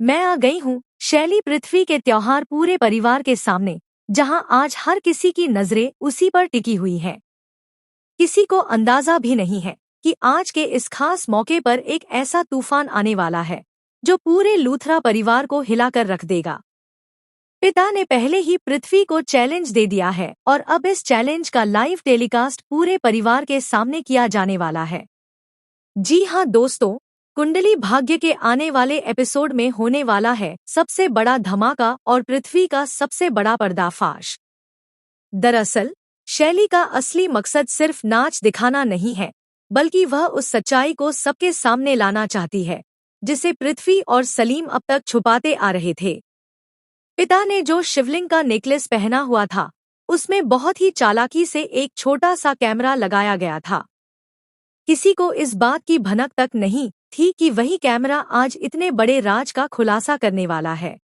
मैं आ गई हूँ शैली पृथ्वी के त्योहार पूरे परिवार के सामने, जहाँ आज हर किसी की नजरें उसी पर टिकी हुई हैं। किसी को अंदाजा भी नहीं है कि आज के इस खास मौके पर एक ऐसा तूफान आने वाला है जो पूरे लूथरा परिवार को हिलाकर रख देगा। पिता ने पहले ही पृथ्वी को चैलेंज दे दिया है और अब इस चैलेंज का लाइव टेलीकास्ट पूरे परिवार के सामने किया जाने वाला है। जी हाँ दोस्तों, कुंडली भाग्य के आने वाले एपिसोड में होने वाला है सबसे बड़ा धमाका और पृथ्वी का सबसे बड़ा पर्दाफाश। दरअसल शैली का असली मकसद सिर्फ नाच दिखाना नहीं है, बल्कि वह उस सच्चाई को सबके सामने लाना चाहती है जिसे पृथ्वी और सलीम अब तक छुपाते आ रहे थे। पिता ने जो शिवलिंग का नेकलेस पहना हुआ था, उसमें बहुत ही चालाकी से एक छोटा सा कैमरा लगाया गया था। किसी को इस बात की भनक तक नहीं थी कि वही कैमरा आज इतने बड़े राज का खुलासा करने वाला है।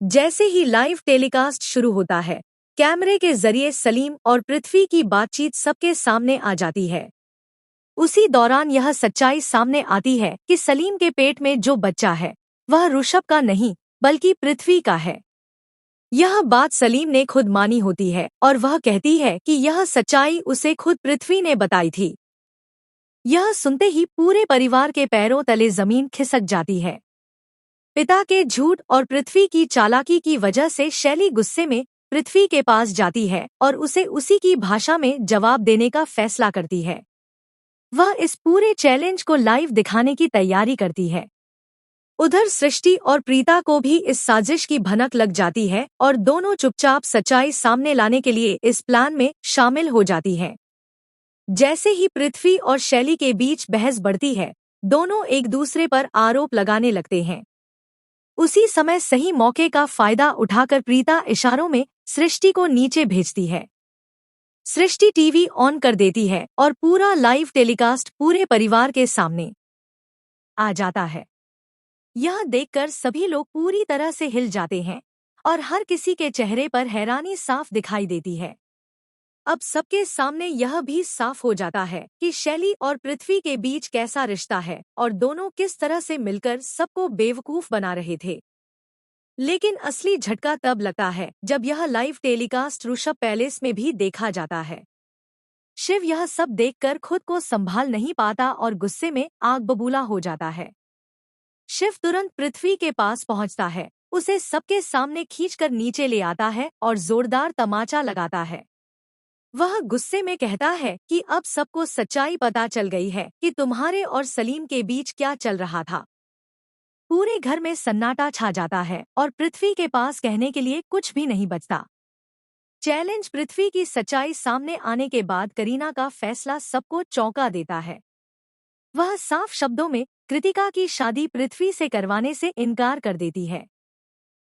जैसे ही लाइव टेलीकास्ट शुरू होता है, कैमरे के जरिए सलीम और पृथ्वी की बातचीत सबके सामने आ जाती है। उसी दौरान यह सच्चाई सामने आती है कि सलीम के पेट में जो बच्चा है वह ऋषभ का नहीं बल्कि पृथ्वी का है। यह बात सलीम ने खुद मानी होती है और वह कहती है कि यह सच्चाई उसे खुद पृथ्वी ने बताई थी। यह सुनते ही पूरे परिवार के पैरों तले जमीन खिसक जाती है। पिता के झूठ और पृथ्वी की चालाकी की वजह से शैली गुस्से में पृथ्वी के पास जाती है और उसे उसी की भाषा में जवाब देने का फैसला करती है। वह इस पूरे चैलेंज को लाइव दिखाने की तैयारी करती है। उधर सृष्टि और प्रीता को भी इस साजिश की भनक लग जाती है और दोनों चुपचाप सच्चाई सामने लाने के लिए इस प्लान में शामिल हो जाती हैं। जैसे ही पृथ्वी और शैली के बीच बहस बढ़ती है, दोनों एक दूसरे पर आरोप लगाने लगते हैं। उसी समय सही मौके का फायदा उठाकर प्रीता इशारों में सृष्टि को नीचे भेजती है। सृष्टि टीवी ऑन कर देती है और पूरा लाइव टेलीकास्ट पूरे परिवार के सामने आ जाता है। यह देखकर सभी लोग पूरी तरह से हिल जाते हैं और हर किसी के चेहरे पर हैरानी साफ दिखाई देती है। अब सबके सामने यह भी साफ हो जाता है कि शैली और पृथ्वी के बीच कैसा रिश्ता है और दोनों किस तरह से मिलकर सबको बेवकूफ बना रहे थे। लेकिन असली झटका तब लगता है जब यह लाइव टेलीकास्ट ऋषभ पैलेस में भी देखा जाता है। शिव यह सब देखकर खुद को संभाल नहीं पाता और गुस्से में आग बबूला हो जाता है। शिव तुरंत पृथ्वी के पास पहुंचता है, उसे सबके सामने खींचकर नीचे ले आता है और जोरदार तमाचा लगाता है। वह गुस्से में कहता है कि अब सबको सच्चाई पता चल गई है कि तुम्हारे और सलीम के बीच क्या चल रहा था। पूरे घर में सन्नाटा छा जाता है और पृथ्वी के पास कहने के लिए कुछ भी नहीं बचता। चैलेंज पृथ्वी की सच्चाई सामने आने के बाद करीना का फैसला सबको चौंका देता है। वह साफ शब्दों में कृतिका की शादी पृथ्वी से करवाने से इनकार कर देती है।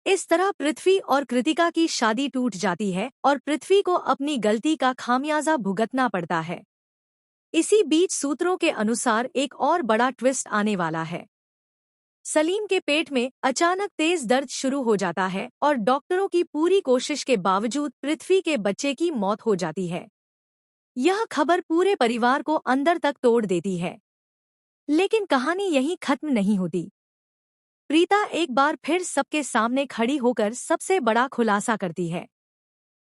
इस तरह पृथ्वी और कृतिका की शादी टूट जाती है और पृथ्वी को अपनी गलती का खामियाजा भुगतना पड़ता है। इसी बीच सूत्रों के अनुसार एक और बड़ा ट्विस्ट आने वाला है। सलीम के पेट में अचानक तेज दर्द शुरू हो जाता है और डॉक्टरों की पूरी कोशिश के बावजूद पृथ्वी के बच्चे की मौत हो जाती है। यह खबर पूरे परिवार को अंदर तक तोड़ देती है। लेकिन कहानी यहीं खत्म नहीं होती। प्रीता एक बार फिर सबके सामने खड़ी होकर सबसे बड़ा खुलासा करती है।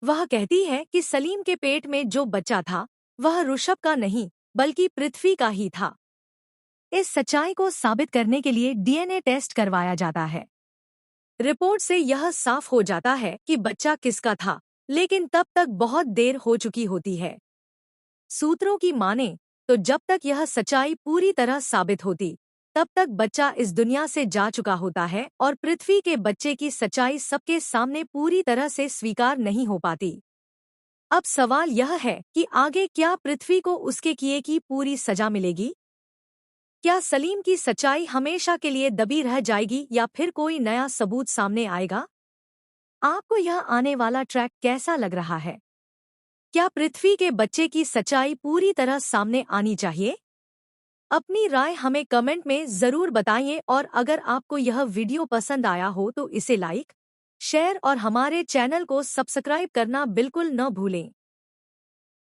वह कहती है कि सलीम के पेट में जो बच्चा था वह ऋषभ का नहीं बल्कि पृथ्वी का ही था। इस सच्चाई को साबित करने के लिए डीएनए टेस्ट करवाया जाता है। रिपोर्ट से यह साफ हो जाता है कि बच्चा किसका था, लेकिन तब तक बहुत देर हो चुकी होती है। सूत्रों की माने तो जब तक यह सच्चाई पूरी तरह साबित होती, तब तक बच्चा इस दुनिया से जा चुका होता है और पृथ्वी के बच्चे की सच्चाई सबके सामने पूरी तरह से स्वीकार नहीं हो पाती। अब सवाल यह है कि आगे क्या पृथ्वी को उसके किए की पूरी सजा मिलेगी? क्या सलीम की सच्चाई हमेशा के लिए दबी रह जाएगी या फिर कोई नया सबूत सामने आएगा? आपको यह आने वाला ट्रैक कैसा लग रहा है? क्या पृथ्वी के बच्चे की सच्चाई पूरी तरह सामने आनी चाहिए? अपनी राय हमें कमेंट में जरूर बताइए और अगर आपको यह वीडियो पसंद आया हो तो इसे लाइक, शेयर और हमारे चैनल को सब्सक्राइब करना बिल्कुल न भूलें।